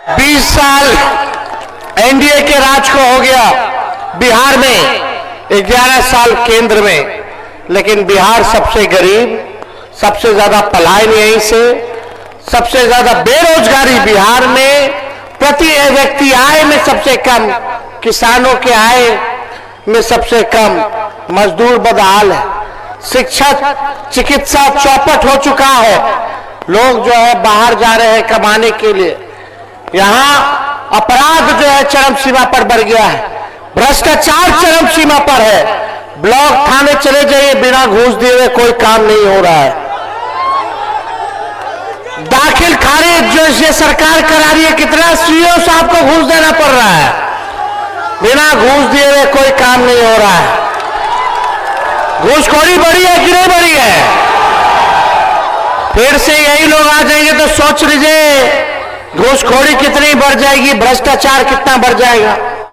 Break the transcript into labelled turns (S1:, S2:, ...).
S1: 20 साल एनडीए के राज को हो गया बिहार में, 11 साल केंद्र में, लेकिन बिहार सबसे गरीब, सबसे ज्यादा पलायन यहीं से, सबसे ज्यादा बेरोजगारी बिहार में, प्रति व्यक्ति आय में सबसे कम, किसानों के आय में सबसे कम, मजदूर बदहाल है, शिक्षा चिकित्सा चौपट हो चुका है, लोग जो है बाहर जा रहे हैं कमाने के लिए, यहाँ अपराध जो है चरम सीमा पर बढ़ गया है, भ्रष्टाचार चरम सीमा पर है, ब्लॉक थाने चले जाइए बिना घूस दिए हुए कोई काम नहीं हो रहा है, दाखिल खारिज जो ये सरकार करा रही है, कितना सीओ साहब को घूस देना पड़ रहा है, बिना घूस दिए हुए कोई काम नहीं हो रहा है, घूसखोरी बढ़ी है कि नहीं बढ़ी है? फिर से यही लोग आ जाएंगे तो सोच लीजिए घूसखोरी कितनी बढ़ जाएगी, भ्रष्टाचार कितना बढ़ जाएगा।